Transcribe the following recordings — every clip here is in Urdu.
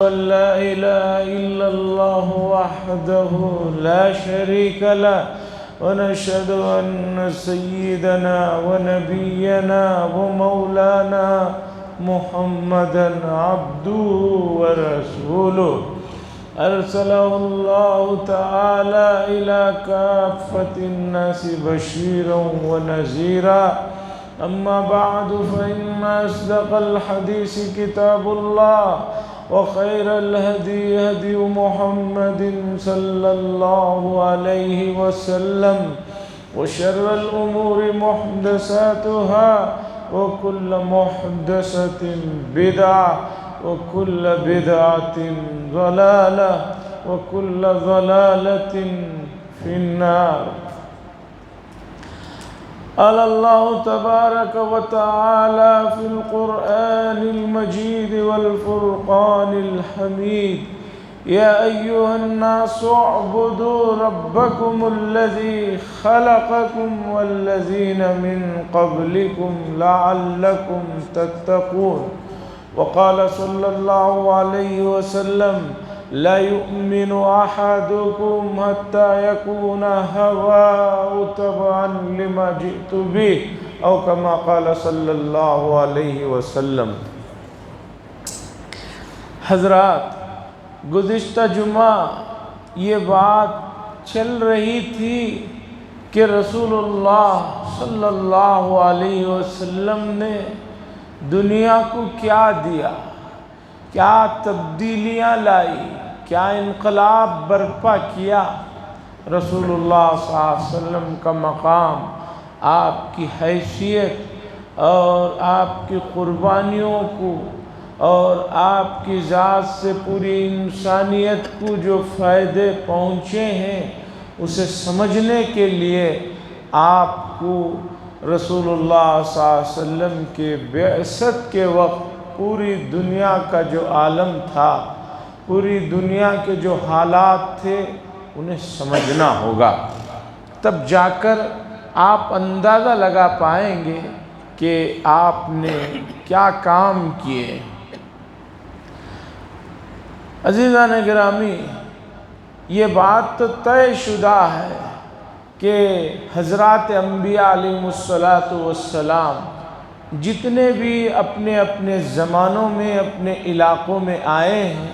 لا إله إلا الله وحده لا شريك له ونشهد أن سيدنا ونبينا ومولانا محمدا عبده ورسوله أرسله الله تعالى إلى كافة الناس بشيرا ونذيرا أما بعد فإن أصدق الحديث كتاب الله وخير الهدي هدي محمد صلى الله عليه وسلم وشر الأمور محدثاتها وكل محدثة بدعة وكل بدعة ضلالة وكل ضلالة في النار. قال الله تبارك وتعالى في القرآن المجيد والفرقان الحميد: يا أيها الناس اعبدوا ربكم الذي خلقكم والذين من قبلكم لعلكم تتقون. وقال صلى الله عليه وسلم: لا يؤمن أحدكم حتى يكون هواه تبعا لما جئت به أو كما قال صلی اللہ علیہ وسلم. حضرات، گزشتہ جمعہ یہ بات چل رہی تھی کہ رسول اللہ صلی اللہ علیہ وسلم نے دنیا کو کیا دیا، کیا تبدیلیاں لائی، کیا انقلاب برپا کیا. رسول اللہ صلی اللہ علیہ وسلم کا مقام، آپ کی حیثیت اور آپ کی قربانیوں کو اور آپ کی ذات سے پوری انسانیت کو جو فائدے پہنچے ہیں اسے سمجھنے کے لیے آپ کو رسول اللہ صلی اللہ علیہ وسلم کے بعثت کے وقت پوری دنیا کا جو عالم تھا، پوری دنیا کے جو حالات تھے انہیں سمجھنا ہوگا. تب جا کر آپ اندازہ لگا پائیں گے کہ آپ نے کیا کام کیے. عزیزان گرامی، یہ بات تو طے شدہ ہے کہ حضرات انبیاء علیہ السلام جتنے بھی اپنے اپنے زمانوں میں اپنے علاقوں میں آئے ہیں،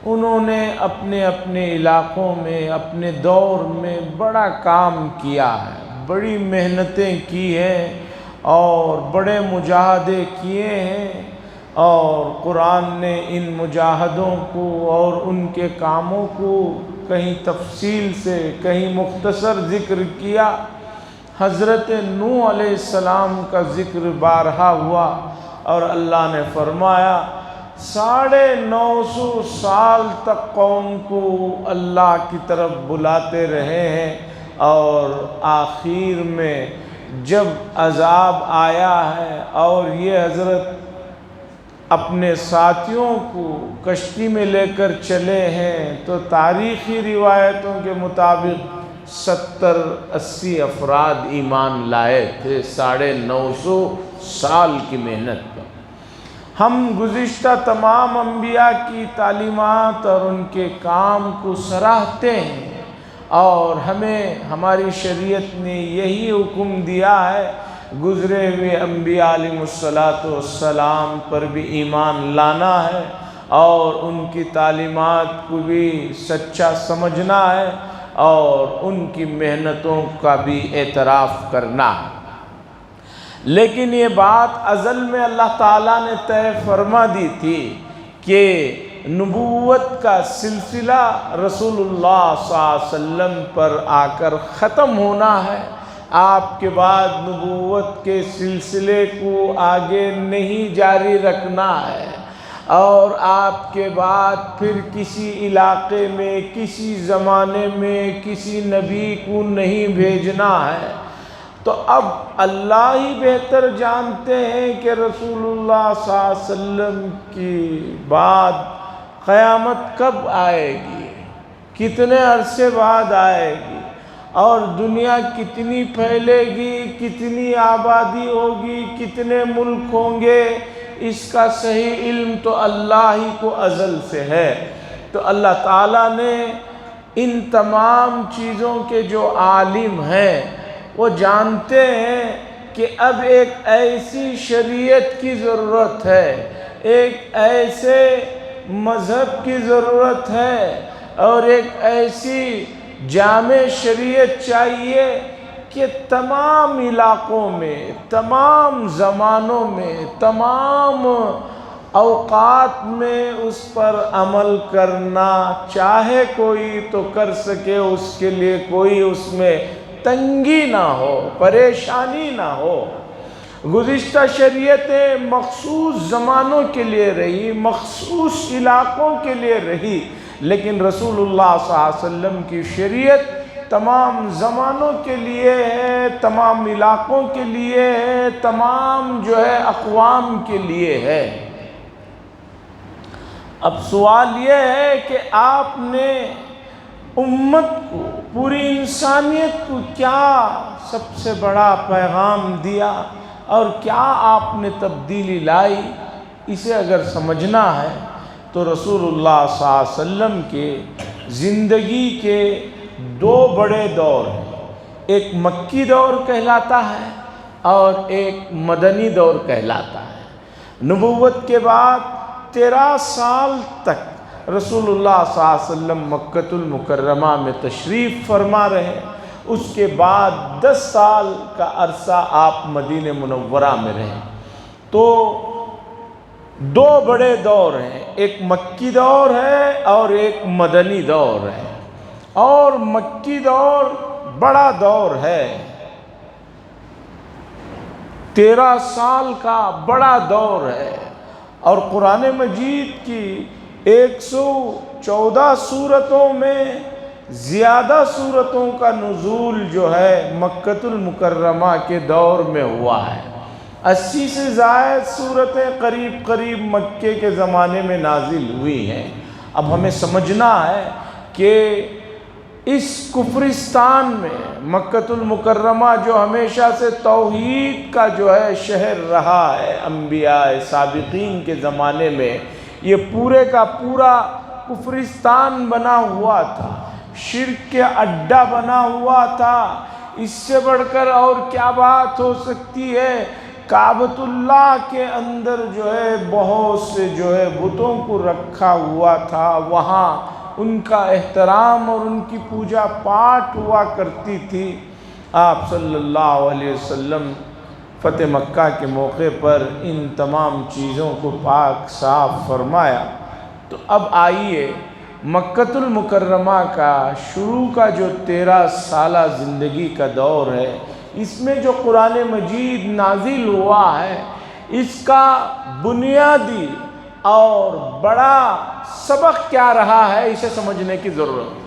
انہوں نے اپنے اپنے علاقوں میں اپنے دور میں بڑا کام کیا ہے، بڑی محنتیں کی ہیں اور بڑے مجاہدے کیے ہیں. اور قرآن نے ان مجاہدوں کو اور ان کے کاموں کو کہیں تفصیل سے کہیں مختصر ذکر کیا. حضرت نوح علیہ السلام کا ذکر بارہا ہوا اور اللہ نے فرمایا 950 سال تک قوم کو اللہ کی طرف بلاتے رہے ہیں، اور آخر میں جب عذاب آیا ہے اور یہ حضرت اپنے ساتھیوں کو کشتی میں لے کر چلے ہیں تو تاریخی روایتوں کے مطابق 70-80 افراد ایمان لائے تھے 950 سال کی محنت پر. ہم گزشتہ تمام انبیاء کی تعلیمات اور ان کے کام کو سراہتے ہیں، اور ہمیں ہماری شریعت نے یہی حکم دیا ہے گزرے ہوئے انبیاء علیہ السلام پر بھی ایمان لانا ہے اور ان کی تعلیمات کو بھی سچا سمجھنا ہے اور ان کی محنتوں کا بھی اعتراف کرنا ہے. لیکن یہ بات ازل میں اللہ تعالیٰ نے طے فرما دی تھی کہ نبوت کا سلسلہ رسول اللہ صلی اللہ علیہ وسلم پر آ کر ختم ہونا ہے. آپ کے بعد نبوت کے سلسلے کو آگے نہیں جاری رکھنا ہے، اور آپ کے بعد پھر کسی علاقے میں کسی زمانے میں کسی نبی کو نہیں بھیجنا ہے. تو اب اللہ ہی بہتر جانتے ہیں کہ رسول اللہ صلی اللہ علیہ وسلم کی بعد قیامت کب آئے گی، کتنے عرصے بعد آئے گی، اور دنیا کتنی پھیلے گی، کتنی آبادی ہوگی، کتنے ملک ہوں گے، اس کا صحیح علم تو اللہ ہی کو ازل سے ہے۔ تو اللہ تعالیٰ نے ان تمام چیزوں کے جو عالم ہیں وہ جانتے ہیں کہ اب ایک ایسی شریعت کی ضرورت ہے، ایک ایسے مذہب کی ضرورت ہے اور ایک ایسی جامع شریعت چاہیے کہ تمام علاقوں میں، تمام زمانوں میں، تمام اوقات میں اس پر عمل کرنا چاہے کوئی تو کر سکے، اس کے لیے کوئی اس میں تنگی نہ ہو، پریشانی نہ ہو۔ گزشتہ شریعتیں مخصوص زمانوں کے لیے رہی، مخصوص علاقوں کے لیے رہی، لیکن رسول اللہ صلی اللہ علیہ وسلم کی شریعت تمام زمانوں کے لیے ہے، تمام علاقوں کے لیے ہے، تمام جو ہے اقوام کے لیے ہے۔ اب سوال یہ ہے کہ آپ نے امت کو، پوری انسانیت کو کیا سب سے بڑا پیغام دیا اور کیا آپ نے تبدیلی لائی؟ اسے اگر سمجھنا ہے تو رسول اللہ صلی اللہ علیہ وسلم کے زندگی کے دو بڑے دور ہیں، ایک مکی دور کہلاتا ہے اور ایک مدنی دور کہلاتا ہے۔ نبوت کے بعد 13 سال تک رسول اللہ صلی اللہ علیہ وسلم مکۃ المکرمہ میں تشریف فرما رہے، اس کے بعد 10 سال کا عرصہ آپ مدینہ منورہ میں رہے۔ تو دو بڑے دور ہیں، ایک مکی دور ہے اور ایک مدنی دور ہے، اور مکی دور بڑا دور ہے، 13 سال کا بڑا دور ہے، اور قرآن مجید کی 114 سورتوں میں زیادہ سورتوں کا نزول جو ہے مکۃ المکرمہ کے دور میں ہوا ہے۔ 80 سے زائد سورتیں قریب مکے کے زمانے میں نازل ہوئی ہیں۔ اب ہمیں سمجھنا ہے کہ اس کفرستان میں مکۃ المکرمہ جو ہمیشہ سے توحید کا جو ہے شہر رہا ہے، انبیاء سابقین کے زمانے میں یہ پورے کا پورا کفرستان بنا ہوا تھا، شرک کے اڈا بنا ہوا تھا۔ اس سے بڑھ کر اور کیا بات ہو سکتی ہے؟ کعبۃ اللہ کے اندر جو ہے بہت سے جو ہے بتوں کو رکھا ہوا تھا، وہاں ان کا احترام اور ان کی پوجا پاٹ ہوا کرتی تھی۔ آپ صلی اللہ علیہ وسلم فتح مکہ کے موقع پر ان تمام چیزوں کو پاک صاف فرمایا۔ تو اب آئیے مکۃ المکرمہ کا شروع کا جو 13 سالہ زندگی کا دور ہے، اس میں جو قرآن مجید نازل ہوا ہے، اس کا بنیادی اور بڑا سبق کیا رہا ہے، اسے سمجھنے کی ضرورت ہے۔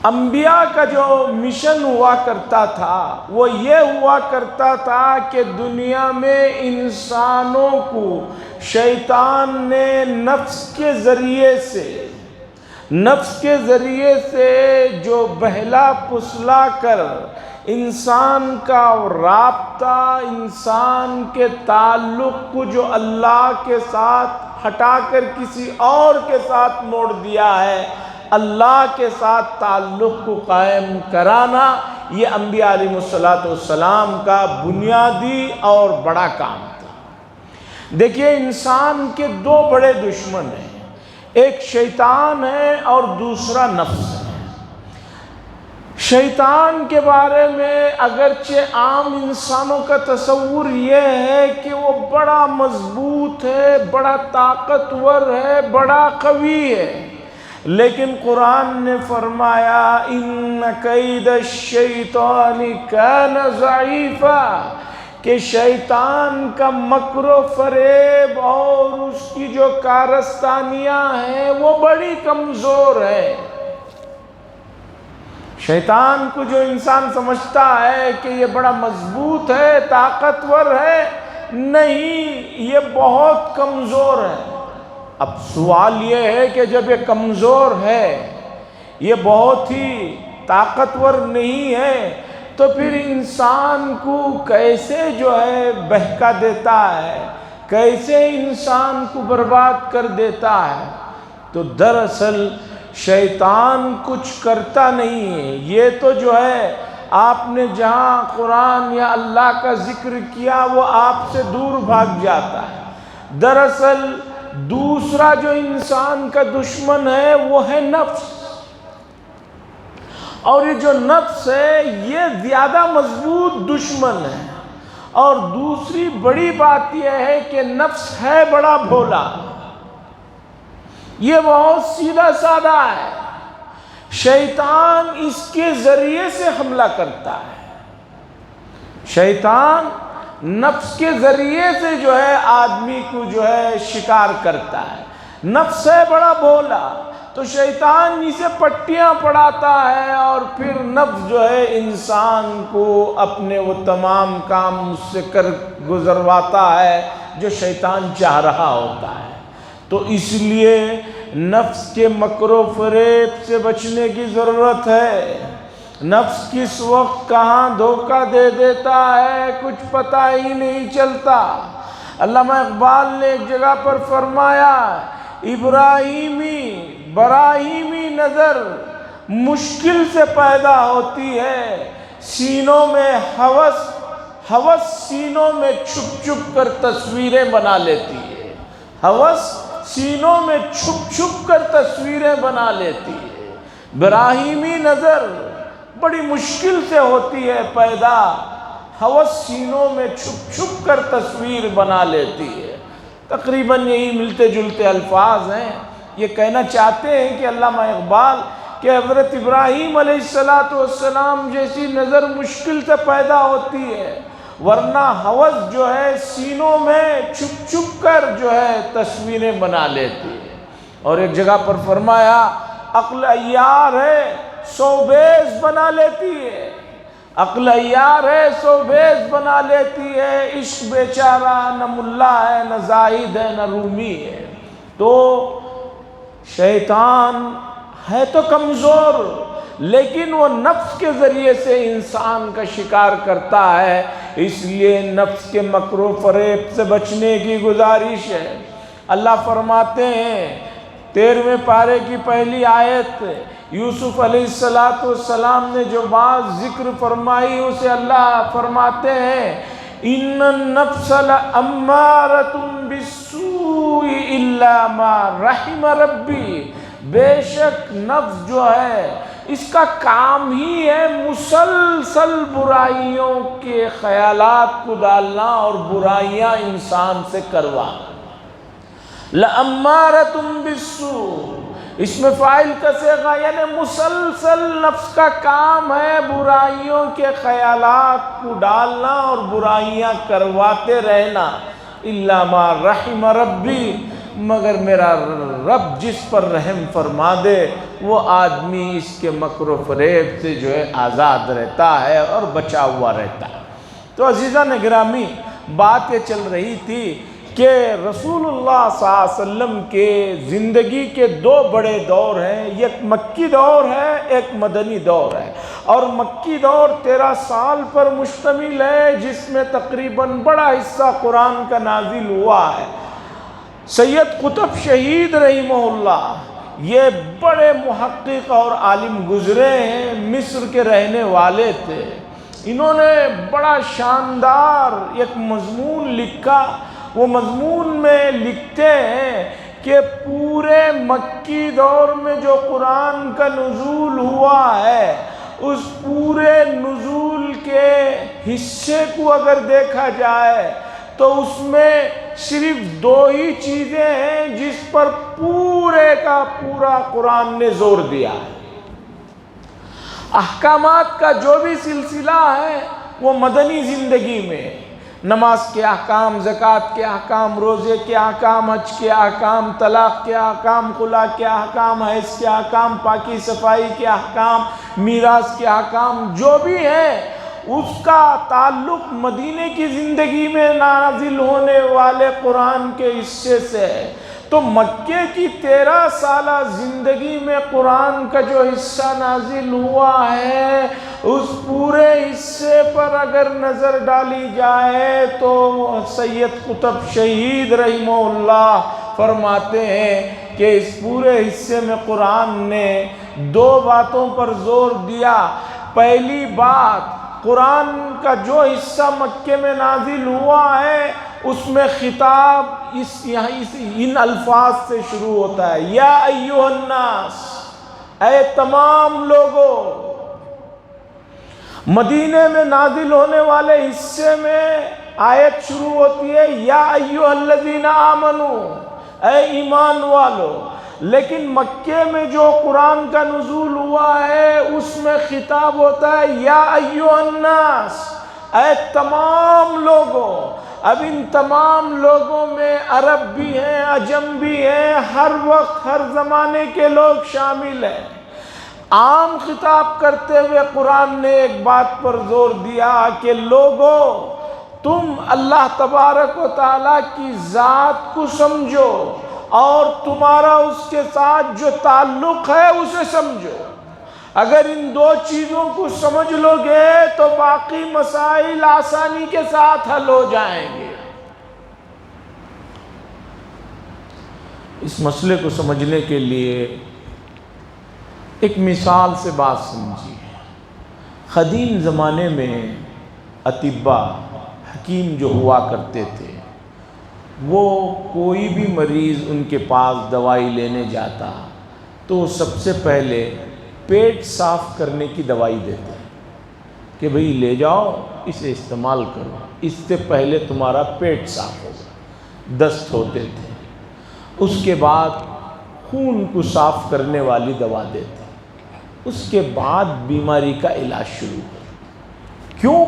انبیاء کا جو مشن ہوا کرتا تھا وہ یہ ہوا کرتا تھا کہ دنیا میں انسانوں کو شیطان نے نفس کے ذریعے سے جو بہلا پسلا کر انسان کا رابطہ، انسان کے تعلق کو جو اللہ کے ساتھ ہٹا کر کسی اور کے ساتھ موڑ دیا ہے، اللہ کے ساتھ تعلق کو قائم کرانا، یہ انبیاء علیہ السلام کا بنیادی اور بڑا کام تھا۔ دیکھیے انسان کے دو بڑے دشمن ہیں، ایک شیطان ہے اور دوسرا نفس ہے۔ شیطان کے بارے میں اگرچہ عام انسانوں کا تصور یہ ہے کہ وہ بڑا مضبوط ہے، بڑا طاقتور ہے، بڑا قوی ہے، لیکن قرآن نے فرمایا ان کید الشیطان کان ضعیفا، کہ شیطان کا مکر و فریب اور اس کی جو کارستانیاں ہیں وہ بڑی کمزور ہے۔ شیطان کو جو انسان سمجھتا ہے کہ یہ بڑا مضبوط ہے، طاقتور ہے، نہیں، یہ بہت کمزور ہے۔ اب سوال یہ ہے کہ جب یہ کمزور ہے، یہ بہت ہی طاقتور نہیں ہے، تو پھر انسان کو کیسے جو ہے بہکا دیتا ہے، کیسے انسان کو برباد کر دیتا ہے؟ تو دراصل شیطان کچھ کرتا نہیں ہے، یہ تو جو ہے آپ نے جہاں قرآن یا اللہ کا ذکر کیا وہ آپ سے دور بھاگ جاتا ہے۔ دراصل دوسرا جو انسان کا دشمن ہے وہ ہے نفس، اور یہ جو نفس ہے یہ زیادہ مضبوط دشمن ہے۔ اور دوسری بڑی بات یہ ہے کہ نفس ہے بڑا بھولا، یہ بہت سیدھا سادہ ہے، شیطان اس کے ذریعے سے حملہ کرتا ہے۔ شیطان نفس کے ذریعے سے جو ہے آدمی کو جو ہے شکار کرتا ہے۔ نفس ہے بڑا بھولا، تو شیطان اسے پٹیاں پڑھاتا ہے اور پھر نفس جو ہے انسان کو اپنے وہ تمام کام اس سے کر گزرواتا ہے جو شیطان چاہ رہا ہوتا ہے۔ تو اس لیے نفس کے مکر و فریب سے بچنے کی ضرورت ہے۔ نفس کس وقت کہاں دھوکہ دے دیتا ہے کچھ پتہ ہی نہیں چلتا۔ علامہ اقبال نے ایک جگہ پر فرمایا، براہیمی نظر مشکل سے پیدا ہوتی ہے، سینوں میں ہوس سینوں میں چھپ چھپ کر تصویریں بنا لیتی ہے۔ ہوس سینوں میں چھپ چھپ کر تصویریں بنا لیتی ہے۔ براہیمی نظر بڑی مشکل سے ہوتی ہے پیدا، ہوس سینوں میں چھپ چھپ کر تصویر بنا لیتی ہے۔ تقریباً یہی ملتے جلتے الفاظ ہیں۔ یہ کہنا چاہتے ہیں کہ علامہ اقبال کہ حضرت ابراہیم علیہ السلام جیسی نظر مشکل سے پیدا ہوتی ہے، ورنہ ہوس جو ہے سینوں میں چھپ چھپ کر جو ہے تصویریں بنا لیتی ہے۔ اور ایک جگہ پر فرمایا، عقل عیار ہے سو بیز بنا لیتی ہے، عقل عیار ہے سو بیز بنا لیتی ہے، عشق بیچارہ نہ ملا ہے نہ زاہد ہے نہ رومی ہے۔ تو شیطان ہے تو کمزور، لیکن وہ نفس کے ذریعے سے انسان کا شکار کرتا ہے، اس لیے نفس کے مکر و فریب سے بچنے کی گزارش ہے۔ اللہ فرماتے ہیں 13ویں پارے کی پہلی آیت، یوسف علیہ السلام نے جو بات ذکر فرمائی اسے اللہ فرماتے ہیں، ان النفس لامارۃ بالسوء الا ما رحم ربی، بے شک نفس جو ہے اس کا کام ہی ہے مسلسل برائیوں کے خیالات کو ڈالنا اور برائیاں انسان سے کروانا۔ لَأَمَّارَةٌ بِالسُّوءِ، اس میں فاعل کا صیغہ یعنی مسلسل نفس کا کام ہے برائیوں کے خیالات کو ڈالنا اور برائیاں کرواتے رہنا۔ إِلَّا مَا رَحِمَ رَبِّي، مگر میرا رب جس پر رحم فرما دے وہ آدمی اس کے مکر و فریب سے جو ہے آزاد رہتا ہے اور بچا ہوا رہتا ہے۔ تو عزیزان گرامی، بات یہ چل رہی تھی کہ رسول اللہ صلی اللہ علیہ وسلم کے زندگی کے دو بڑے دور ہیں، ایک مکی دور ہے ایک مدنی دور ہے، اور مکی دور 13 سال پر مشتمل ہے جس میں تقریباً بڑا حصہ قرآن کا نازل ہوا ہے۔ سید قطب شہید رحمہ اللہ یہ بڑے محقق اور عالم گزرے ہیں، مصر کے رہنے والے تھے۔ انہوں نے بڑا شاندار ایک مضمون لکھا، وہ مضمون میں لکھتے ہیں کہ پورے مکی دور میں جو قرآن کا نزول ہوا ہے اس پورے نزول کے حصے کو اگر دیکھا جائے تو اس میں صرف 2 ہی چیزیں ہیں جس پر پورے کا پورا قرآن نے زور دیا ہے۔ احکامات کا جو بھی سلسلہ ہے وہ مدنی زندگی میں، نماز کے احکام، زکوٰۃ کے احکام، روزے کے احکام، حج کے احکام، طلاق کے احکام، خلا کے احکام، حیض کے احکام، پاکی صفائی کے احکام، میراث کے احکام، جو بھی ہیں اس کا تعلق مدینے کی زندگی میں نازل ہونے والے قرآن کے حصے سے ہے۔ تو مکے کی 13 سالہ زندگی میں قرآن کا جو حصہ نازل ہوا ہے، اس پورے حصے پر اگر نظر ڈالی جائے تو سید قطب شہید رحمہ اللہ فرماتے ہیں کہ اس پورے حصے میں قرآن نے 2 باتوں پر زور دیا۔ پہلی بات، قرآن کا جو حصہ مکے میں نازل ہوا ہے اس میں خطاب ان الفاظ سے شروع ہوتا ہے، یا ایھا الناس، اے تمام لوگوں۔ مدینے میں نازل ہونے والے حصے میں آیت شروع ہوتی ہے یا ایھا الذین آمنو، اے ایمان والو۔ لیکن مکے میں جو قرآن کا نزول ہوا ہے اس میں خطاب ہوتا ہے یا ایھا الناس، اے تمام لوگوں۔ اب ان تمام لوگوں میں عرب بھی ہیں، عجم بھی ہیں، ہر وقت ہر زمانے کے لوگ شامل ہیں۔ عام خطاب کرتے ہوئے قرآن نے ایک بات پر زور دیا کہ لوگوں، تم اللہ تبارک و تعالیٰ کی ذات کو سمجھو اور تمہارا اس کے ساتھ جو تعلق ہے اسے سمجھو۔ اگر ان 2 چیزوں کو سمجھ لو گے تو باقی مسائل آسانی کے ساتھ حل ہو جائیں گے۔ اس مسئلے کو سمجھنے کے لیے ایک مثال سے بات سمجھیے۔ قدیم زمانے میں اطباء، حکیم جو ہوا کرتے تھے، وہ کوئی بھی مریض ان کے پاس دوائی لینے جاتا تو سب سے پہلے پیٹ صاف کرنے کی دوائی دیتے کہ بھئی لے جاؤ، اسے استعمال کرو، اس سے پہلے تمہارا پیٹ صاف ہوگا۔ دست ہوتے تھے، اس کے بعد خون کو صاف کرنے والی دوا دیتے، اس کے بعد بیماری کا علاج شروع ہو۔ کیوں؟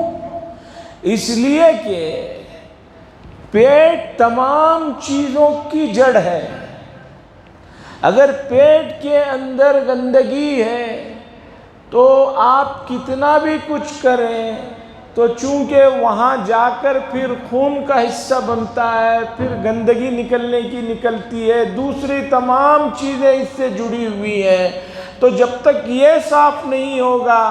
اس لیے کہ پیٹ تمام چیزوں کی جڑ ہے۔ اگر پیٹ کے اندر گندگی ہے تو آپ کتنا بھی کچھ کریں تو چونکہ وہاں جا کر پھر خون کا حصہ بنتا ہے، پھر گندگی نکلنے کی نکلتی ہے، دوسری تمام چیزیں اس سے جڑی ہوئی ہیں۔ تو جب تک یہ صاف نہیں ہوگا،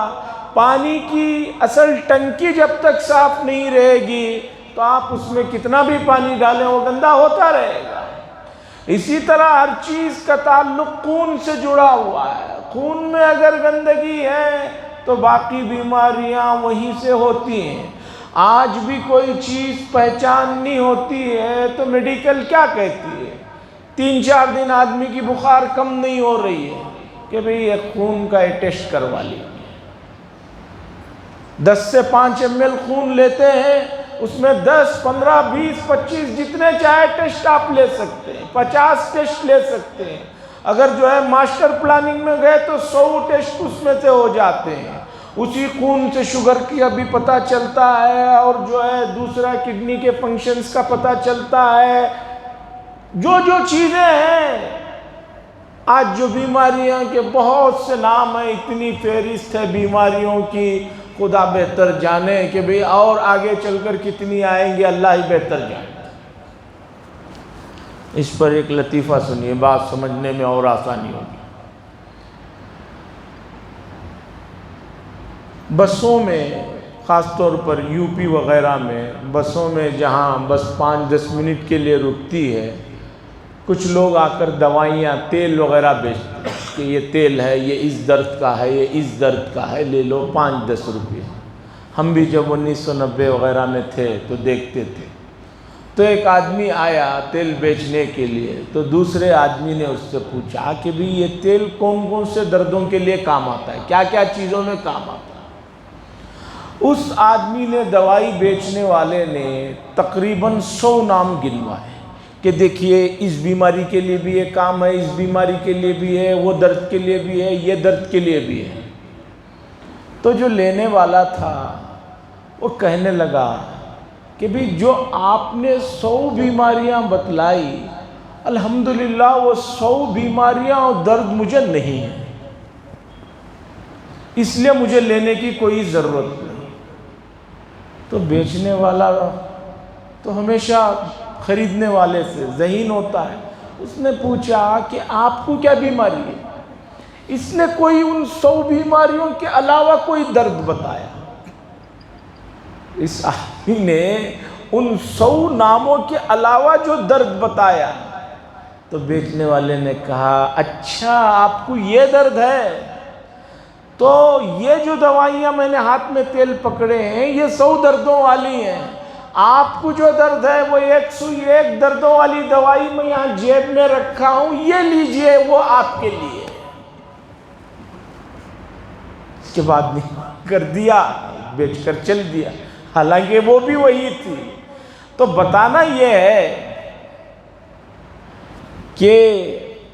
پانی کی اصل ٹنکی جب تک صاف نہیں رہے گی تو آپ اس میں کتنا بھی پانی ڈالیں وہ گندا ہوتا رہے گا۔ اسی طرح ہر چیز کا تعلق خون سے جڑا ہوا ہے۔ خون میں اگر گندگی ہے تو باقی بیماریاں وہیں سے ہوتی ہیں۔ آج بھی کوئی چیز پہچاننی ہوتی ہے تو میڈیکل کیا کہتی ہے؟ 3-4 دن آدمی کی بخار کم نہیں ہو رہی ہے کہ بھئی ایک خون کا ٹیسٹ کروا لیجیے۔ 10 سے 5 ml خون لیتے ہیں، اس میں 10, 15, 20, 25 جتنے چاہے ٹیسٹ آپ لے سکتے ہیں، 50 ٹیسٹ لے سکتے ہیں۔ اگر جو ہے ماسٹر پلاننگ میں گئے تو 100 ٹیسٹ اس میں سے ہو جاتے ہیں۔ اسی خون سے شوگر کی ابھی پتہ چلتا ہے، اور جو ہے دوسرا کڈنی کے فنکشنز کا پتہ چلتا ہے۔ جو چیزیں ہیں، آج جو بیماریاں کے بہت سے نام ہیں، اتنی فہرست ہے بیماریوں کی، خدا بہتر جانے کہ بھئی اور آگے چل کر کتنی آئیں گے، اللہ ہی بہتر جانے۔ اس پر ایک لطیفہ سنیے، بات سمجھنے میں اور آسانی ہوگی۔ بسوں میں، خاص طور پر یو پی وغیرہ میں، بسوں میں جہاں بس 5-10 منٹ کے لیے رکتی ہے، کچھ لوگ آ کر دوائیاں، تیل وغیرہ بیچتے ہیں کہ یہ تیل ہے، یہ اس درد کا ہے، یہ اس درد کا ہے، لے لو 5-10 روپے۔ ہم بھی جب 1990 وغیرہ میں تھے تو دیکھتے تھے۔ تو ایک آدمی آیا تیل بیچنے کے لیے، تو دوسرے آدمی نے اس سے پوچھا کہ بھی یہ تیل کون کون سے دردوں کے لیے کام آتا ہے، کیا کیا چیزوں میں کام آتا ہے؟ اس آدمی نے، دوائی بیچنے والے نے، تقریباً 100 نام گنوائے کہ دیکھیے اس بیماری کے لیے بھی یہ کام ہے، اس بیماری کے لیے بھی ہے، وہ درد کے لیے بھی ہے، یہ درد کے لیے بھی ہے۔ تو جو لینے والا تھا وہ کہنے لگا کہ بھی جو آپ نے 100 بیماریاں بتلائی، الحمدللہ وہ 100 بیماریاں اور درد مجھے نہیں ہیں، اس لیے مجھے لینے کی کوئی ضرورت نہیں۔ تو بیچنے والا تو ہمیشہ خریدنے والے سے ذہین ہوتا ہے، اس نے پوچھا کہ آپ کو کیا بیماری ہے؟ اس نے کوئی ان 100 بیماریوں کے علاوہ کوئی درد بتایا۔ اس آدمی نے ان 100 ناموں کے علاوہ جو درد بتایا، تو بیچنے والے نے کہا اچھا آپ کو یہ درد ہے، تو یہ جو دوائیاں میں نے ہاتھ میں تیل پکڑے ہیں یہ 100 دردوں والی ہیں، آپ کو جو درد ہے وہ 101 دردوں والی دوائی میں یہاں جیب میں رکھا ہوں، یہ لیجئے، وہ آپ کے لیے۔ اس کے بعد نہیں کر دیا، بیچ کر چل دیا، حالانکہ وہ بھی وہی تھی۔ تو بتانا یہ ہے کہ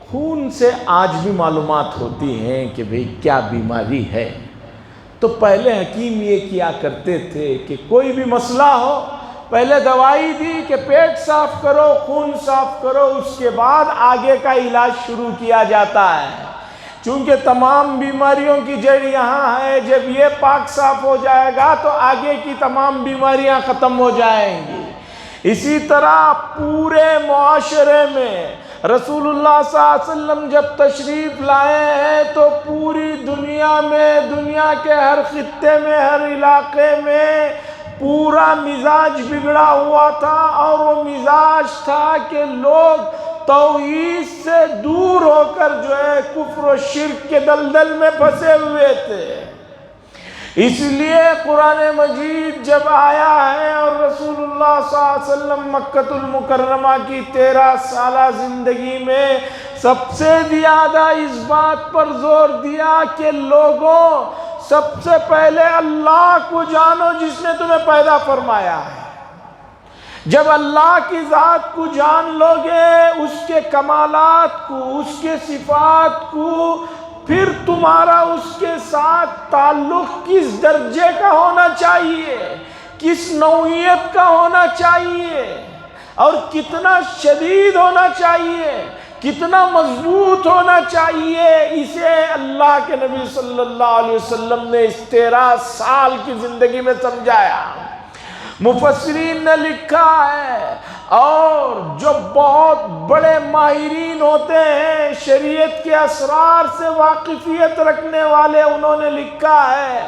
خون سے آج بھی معلومات ہوتی ہیں کہ بھئی کیا بیماری ہے۔ تو پہلے حکیم یہ کیا کرتے تھے کہ کوئی بھی مسئلہ ہو، پہلے دوائی دی کہ پیٹ صاف کرو، خون صاف کرو، اس کے بعد آگے کا علاج شروع کیا جاتا ہے۔ چونکہ تمام بیماریوں کی جڑ یہاں ہے، جب یہ پاک صاف ہو جائے گا تو آگے کی تمام بیماریاں ختم ہو جائیں گی۔ اسی طرح پورے معاشرے میں رسول اللہ صلی اللہ علیہ وسلم جب تشریف لائے ہیں تو پوری دنیا میں، دنیا کے ہر خطے میں، ہر علاقے میں پورا مزاج بگڑا ہوا تھا، اور وہ مزاج تھا کہ لوگ توحید سے دور ہو کر جو ہے کفر و شرک کے دلدل میں پھنسے ہوئے تھے۔ اس لیے قرآن مجید جب آیا ہے اور رسول اللہ صلی اللہ علیہ وسلم مکہ المکرمہ کی 13 سالہ زندگی میں سب سے زیادہ اس بات پر زور دیا کہ لوگوں سب سے پہلے اللہ کو جانو جس نے تمہیں پیدا فرمایا ہے۔ جب اللہ کی ذات کو جان لو گے، اس کے کمالات کو، اس کے صفات کو، پھر تمہارا اس کے ساتھ تعلق کس درجے کا ہونا چاہیے، کس نوعیت کا ہونا چاہیے، اور کتنا شدید ہونا چاہیے، کتنا مضبوط ہونا چاہیے، اسے اللہ کے نبی صلی اللہ علیہ وسلم نے اس 13 سال کی زندگی میں سمجھایا۔ مفسرین نے لکھا ہے، اور جو بہت بڑے ماہرین ہوتے ہیں شریعت کے اسرار سے واقفیت رکھنے والے، انہوں نے لکھا ہے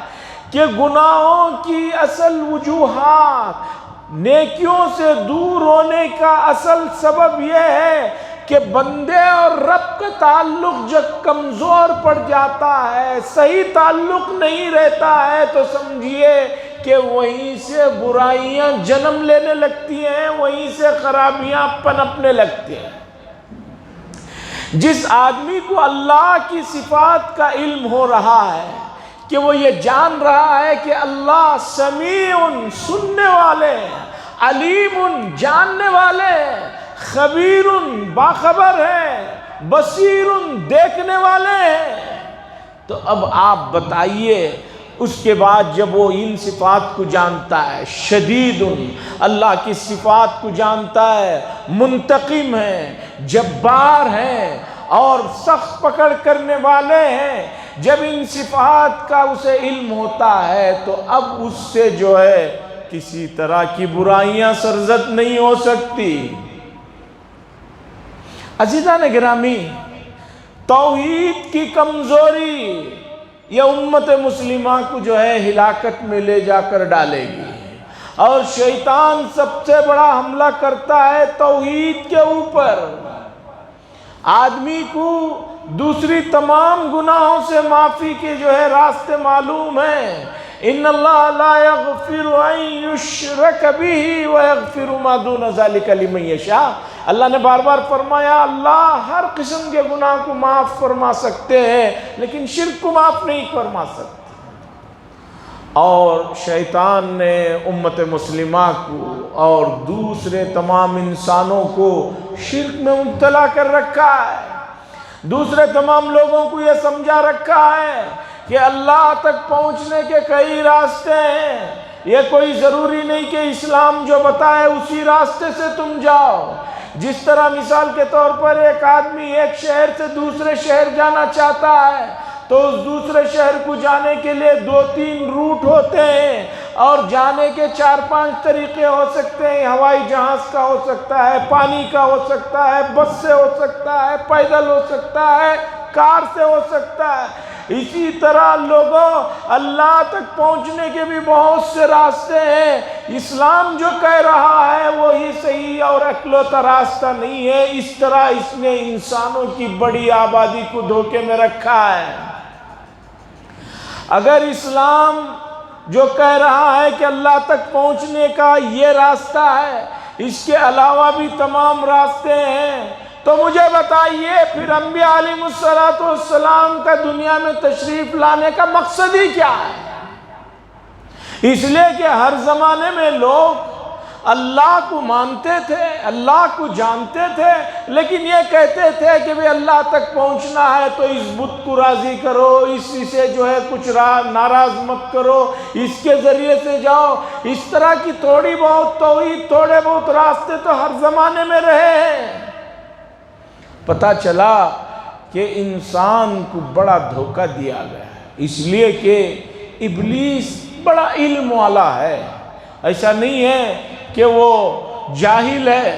کہ گناہوں کی اصل وجوہات، نیکیوں سے دور ہونے کا اصل سبب یہ ہے کہ بندے اور رب کا تعلق جب کمزور پڑ جاتا ہے، صحیح تعلق نہیں رہتا ہے، تو سمجھیے کہ وہیں سے برائیاں جنم لینے لگتی ہیں، وہیں سے خرابیاں پنپنے لگتی ہیں۔ جس آدمی کو اللہ کی صفات کا علم ہو رہا ہے کہ وہ یہ جان رہا ہے کہ اللہ سمیع، سننے والے، علیم، جاننے والے، خبیر، باخبر ہے، بصیر، دیکھنے والے ہیں، تو اب آپ بتائیے اس کے بعد جب وہ ان صفات کو جانتا ہے، شدید، اللہ کی صفات کو جانتا ہے، منتقم ہے، جبار ہے، اور سخت پکڑ کرنے والے ہیں، جب ان صفات کا اسے علم ہوتا ہے تو اب اس سے جو ہے کسی طرح کی برائیاں سرزد نہیں ہو سکتی۔ عزیزان گرامی، توحید کی کمزوری یہ امت مسلمہ کو جو ہے ہلاکت میں لے جا کر ڈالے گی، اور شیطان سب سے بڑا حملہ کرتا ہے توحید کے اوپر۔ آدمی کو دوسری تمام گناہوں سے معافی کے جو ہے راستے معلوم ہیں۔ ان اللہ لا یغفر ان یشرک بہ ویغفر ما دون ذلک لمن یشاء۔ اللہ نے بار بار فرمایا اللہ ہر قسم کے گناہ کو معاف فرما سکتے ہیں، لیکن شرک کو معاف نہیں فرما سکتے۔ اور شیطان نے امت مسلمہ کو اور دوسرے تمام انسانوں کو شرک میں مبتلا کر رکھا ہے۔ دوسرے تمام لوگوں کو یہ سمجھا رکھا ہے کہ اللہ تک پہنچنے کے کئی راستے ہیں، یہ کوئی ضروری نہیں کہ اسلام جو بتائے اسی راستے سے تم جاؤ۔ جس طرح مثال کے طور پر ایک آدمی ایک شہر سے دوسرے شہر جانا چاہتا ہے تو اس دوسرے شہر کو جانے کے لیے 2-3 روٹ ہوتے ہیں، اور جانے کے 4-5 طریقے ہو سکتے ہیں۔ ہوائی جہاز کا ہو سکتا ہے، پانی کا ہو سکتا ہے، بس سے ہو سکتا ہے، پیدل ہو سکتا ہے، کار سے ہو سکتا ہے۔ اسی طرح لوگوں، اللہ تک پہنچنے کے بھی بہت سے راستے ہیں۔ اسلام جو کہہ رہا ہے وہی صحیح اور اکلوتا راستہ نہیں ہے۔ اس طرح اس نے انسانوں کی بڑی آبادی کو دھوکے میں رکھا ہے۔ اگر اسلام جو کہہ رہا ہے کہ اللہ تک پہنچنے کا یہ راستہ ہے، اس کے علاوہ بھی تمام راستے ہیں، تو مجھے بتائیے پھر انبیاء علیہ السلام کا دنیا میں تشریف لانے کا مقصد ہی کیا ہے؟ اس لیے کہ ہر زمانے میں لوگ اللہ کو مانتے تھے، اللہ کو جانتے تھے، لیکن یہ کہتے تھے کہ بھی اللہ تک پہنچنا ہے تو اس بت کو راضی کرو، اسی سے جو ہے کچھ ناراض مت کرو، اس کے ذریعے سے جاؤ۔ اس طرح کی تھوڑی بہت توحید، تھوڑے بہت راستے تو ہر زمانے میں رہے ہیں۔ پتہ چلا کہ انسان کو بڑا دھوکہ دیا گیا ہے، اس لیے کہ ابلیس بڑا علم والا ہے۔ ایسا نہیں ہے کہ وہ جاہل ہے،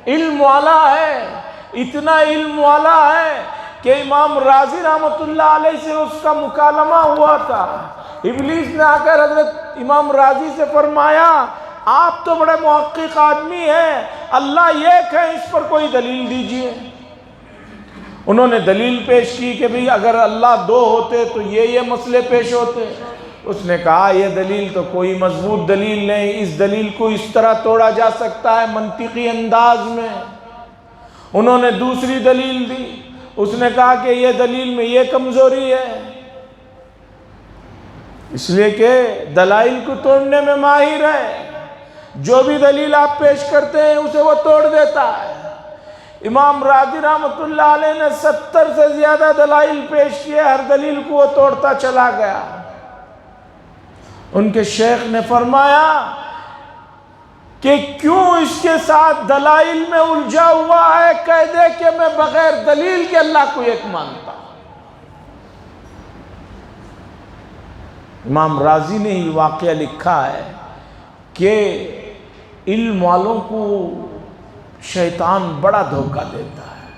علم والا ہے۔ اتنا علم والا ہے کہ امام راضی رحمۃ اللہ علیہ سے اس کا مکالمہ ہوا تھا۔ ابلیس نے آ کر حضرت امام راضی سے فرمایا، آپ تو بڑے محقق آدمی ہیں، اللہ ایک ہے، اس پر کوئی دلیل دیجئے۔ انہوں نے دلیل پیش کی کہ بھئی اگر اللہ 2 ہوتے تو یہ مسئلے پیش ہوتے۔ اس نے کہا یہ دلیل تو کوئی مضبوط دلیل نہیں، اس دلیل کو اس طرح توڑا جا سکتا ہے منطقی انداز میں۔ انہوں نے دوسری دلیل دی، اس نے کہا کہ یہ دلیل میں یہ کمزوری ہے، اس لیے کہ دلائل کو توڑنے میں ماہر ہے، جو بھی دلیل آپ پیش کرتے ہیں اسے وہ توڑ دیتا ہے۔ امام راضی رحمۃ اللہ علیہ نے 70 سے زیادہ دلائل پیش کیے، ہر دلیل کو وہ توڑتا چلا گیا۔ ان کے شیخ نے فرمایا کہ کیوں اس کے ساتھ دلائل میں الجھا ہوا ہے، کہہ دے کہ میں بغیر دلیل کے اللہ کو ایک مانتا ہوں۔ امام راضی نے یہ واقعہ لکھا ہے کہ علم والوں کو شیطان بڑا دھوکہ دیتا ہے،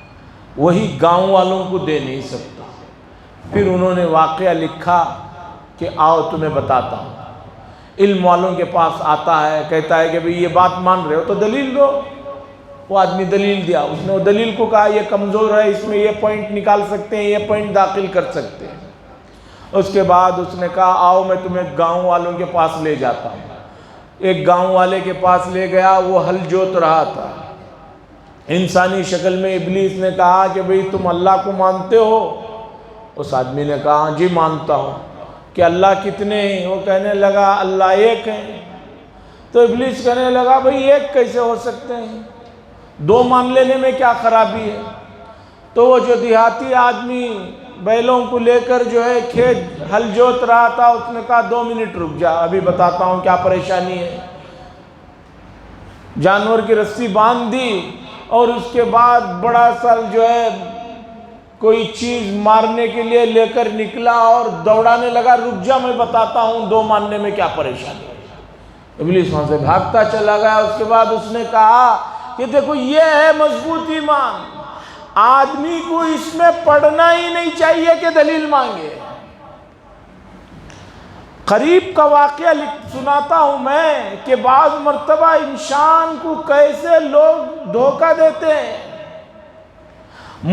وہی گاؤں والوں کو دے نہیں سکتا۔ پھر انہوں نے واقعہ لکھا کہ آؤ تمہیں بتاتا ہوں۔ علم والوں کے پاس آتا ہے، کہتا ہے کہ بھئی یہ بات مان رہے ہو تو دلیل دو۔ وہ آدمی دلیل دیا، اس نے وہ دلیل کو کہا یہ کمزور ہے، اس میں یہ پوائنٹ نکال سکتے ہیں، یہ پوائنٹ داخل کر سکتے ہیں۔ اس کے بعد اس نے کہا آؤ میں تمہیں گاؤں والوں کے پاس لے جاتا ہوں۔ ایک گاؤں والے کے پاس لے گیا، وہ ہل جوت رہا تھا۔ انسانی شکل میں ابلیس نے کہا کہ بھئی تم اللہ کو مانتے ہو؟ اس آدمی نے کہا جی مانتا ہوں۔ کہ اللہ کتنے ہیں؟ وہ کہنے لگا اللہ ایک ہے۔ تو ابلیس کہنے لگا بھئی ایک کیسے ہو سکتے ہیں، 2 مان لینے میں کیا خرابی ہے؟ تو وہ جو دیہاتی آدمی بیلوں کو لے کر جو ہے کھیت ہل جوت رہا تھا، اس نے کہا 2 منٹ رک جا، ابھی بتاتا ہوں کیا پریشانی ہے۔ جانور کی رسی باندھ دی اور اس کے بعد بڑا سا جو ہے کوئی چیز مارنے کے لیے لے کر نکلا اور دوڑانے لگا، رک جا میں بتاتا ہوں 2 ماننے میں کیا پریشانی ہے۔ ابلیس وہاں سے بھاگتا چلا گیا۔ اس کے بعد اس نے کہا کہ دیکھو یہ ہے مضبوط ایمان، آدمی کو اس میں پڑھنا ہی نہیں چاہیے کہ دلیل مانگے۔ قریب کا واقعہ سناتا ہوں میں کہ بعض مرتبہ انسان کو کیسے لوگ دھوکہ دیتے ہیں۔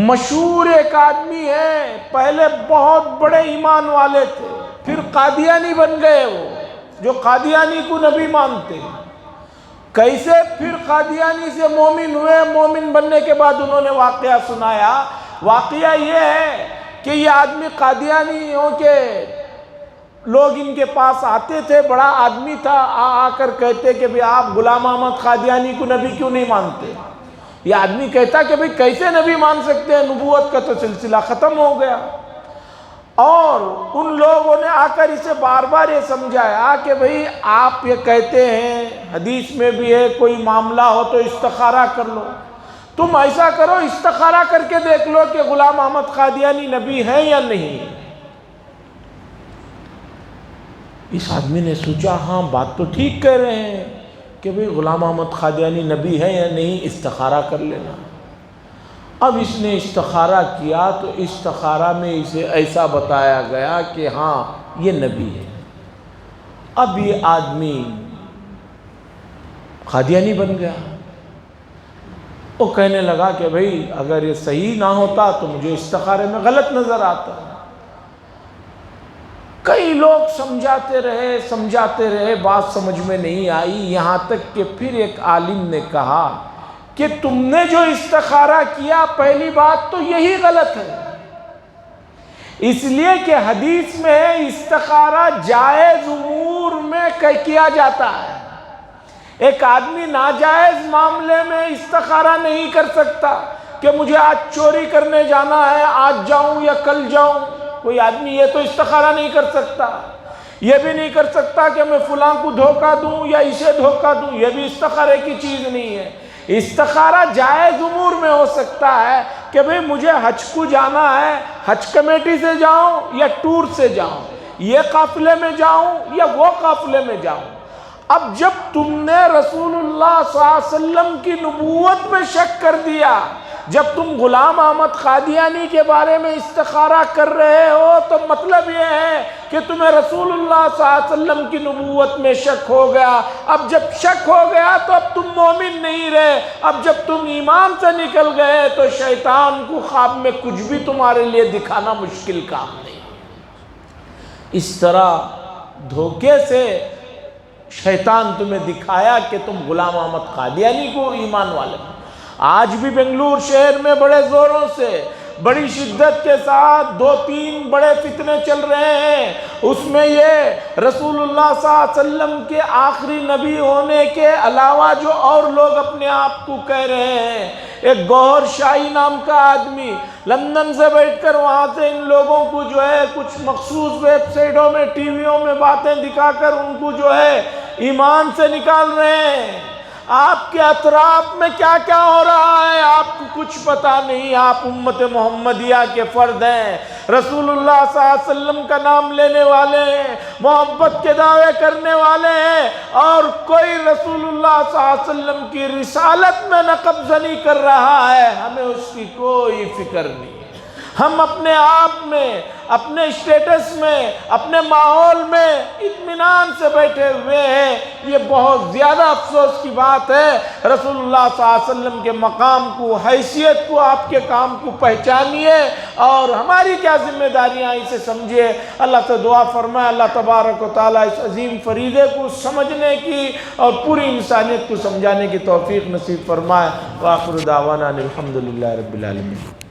مشہور ایک آدمی ہے، پہلے بہت بڑے ایمان والے تھے، پھر قادیانی بن گئے، وہ جو قادیانی کو نبی مانتے ہیں۔ کیسے پھر قادیانی سے مومن ہوئے، مومن بننے کے بعد انہوں نے واقعہ سنایا۔ واقعہ یہ ہے کہ یہ آدمی قادیانیوں کے لوگ ان کے پاس آتے تھے، بڑا آدمی تھا، آ کر کہتے کہ بھی آپ غلام احمد قادیانی کو نبی کیوں نہیں مانتے؟ یہ آدمی کہتا کہ بھئی کیسے نبی مان سکتے ہیں، نبوت کا تو سلسلہ ختم ہو گیا۔ اور ان لوگوں نے آ کر اسے بار بار یہ سمجھایا کہ بھئی آپ یہ کہتے ہیں، حدیث میں بھی ہے کوئی معاملہ ہو تو استخارہ کر لو، تم ایسا کرو استخارہ کر کے دیکھ لو کہ غلام احمد قادیانی نبی ہے یا نہیں۔ اس آدمی نے سوچا ہاں بات تو ٹھیک کہہ رہے ہیں کہ بھئی غلام احمد قادیانی نبی ہے یا نہیں، استخارہ کر لینا۔ اب اس نے استخارہ کیا تو استخارہ میں اسے ایسا بتایا گیا کہ ہاں یہ نبی ہے۔ اب یہ آدمی قادیانی بن گیا۔ وہ کہنے لگا کہ بھئی اگر یہ صحیح نہ ہوتا تو مجھے استخارے میں غلط نظر آتا۔ کئی لوگ سمجھاتے رہے، بات سمجھ میں نہیں آئی، یہاں تک کہ پھر ایک عالم نے کہا کہ تم نے جو استخارہ کیا پہلی بات تو یہی غلط ہے، اس لیے کہ حدیث میں استخارہ جائز امور میں کیا جاتا ہے۔ ایک آدمی ناجائز معاملے میں استخارہ نہیں کر سکتا کہ مجھے آج چوری کرنے جانا ہے، آج جاؤں یا کل جاؤں۔ کوئی آدمی یہ تو استخارہ نہیں کر سکتا۔ یہ بھی نہیں کر سکتا کہ میں فلاں کو دھوکہ دوں یا اسے دھوکہ دوں، یہ بھی استخارے کی چیز نہیں ہے۔ استخارہ جائز امور میں ہو سکتا ہے کہ بھئی مجھے حج کو جانا ہے، حج کمیٹی سے جاؤں یا ٹور سے جاؤں، یہ قافلے میں جاؤں یا وہ قافلے میں جاؤں۔ اب جب تم نے رسول اللہ صلی اللہ علیہ وسلم کی نبوت میں شک کر دیا، جب تم غلام احمد قادیانی کے بارے میں استخارہ کر رہے ہو تو مطلب یہ ہے کہ تمہیں رسول اللہ صلی اللہ علیہ وسلم کی نبوت میں شک ہو گیا۔ اب جب شک ہو گیا تو اب تم مومن نہیں رہے، اب جب تم ایمان سے نکل گئے تو شیطان کو خواب میں کچھ بھی تمہارے لیے دکھانا مشکل کام نہیں۔ اس طرح دھوکے سے شیطان تمہیں دکھایا کہ تم غلام احمد قادیانی کو ایمان والے۔ آج بھی بنگلور شہر میں بڑے زوروں سے، بڑی شدت کے ساتھ 2-3 بڑے فتنے چل رہے ہیں۔ اس میں یہ رسول اللہ صلی اللہ علیہ وسلم کے آخری نبی ہونے کے علاوہ جو اور لوگ اپنے آپ کو کہہ رہے ہیں، ایک گوہر شاہی نام کا آدمی لندن سے بیٹھ کر وہاں سے ان لوگوں کو جو ہے کچھ مخصوص ویب سائٹوں میں، ٹی ویوں میں باتیں دکھا کر ان کو جو ہے ایمان سے نکال رہے ہیں۔ آپ کے اطراف میں کیا کیا ہو رہا ہے آپ کو کچھ پتا نہیں۔ آپ امت محمدیہ کے فرد ہیں، رسول اللہ صلی اللہ علیہ وسلم کا نام لینے والے ہیں، محبت کے دعوے کرنے والے ہیں، اور کوئی رسول اللہ صلی اللہ علیہ وسلم کی رسالت میں نقب زنی کر رہا ہے، ہمیں اس کی کوئی فکر نہیں ہے۔ ہم اپنے آپ میں، اپنے اسٹیٹس میں، اپنے ماحول میں اطمینان سے بیٹھے ہوئے ہیں۔ یہ بہت زیادہ افسوس کی بات ہے۔ رسول اللہ صلی اللہ علیہ وسلم کے مقام کو، حیثیت کو، آپ کے کام کو پہچانیے اور ہماری کیا ذمہ داریاں اسے سمجھیے۔ اللہ سے دعا فرمائے اللہ تبارک و تعالیٰ اس عظیم فریضے کو سمجھنے کی اور پوری انسانیت کو سمجھانے کی توفیق نصیب فرمائے۔ وآخر دعوانا الحمدللہ رب العالمین۔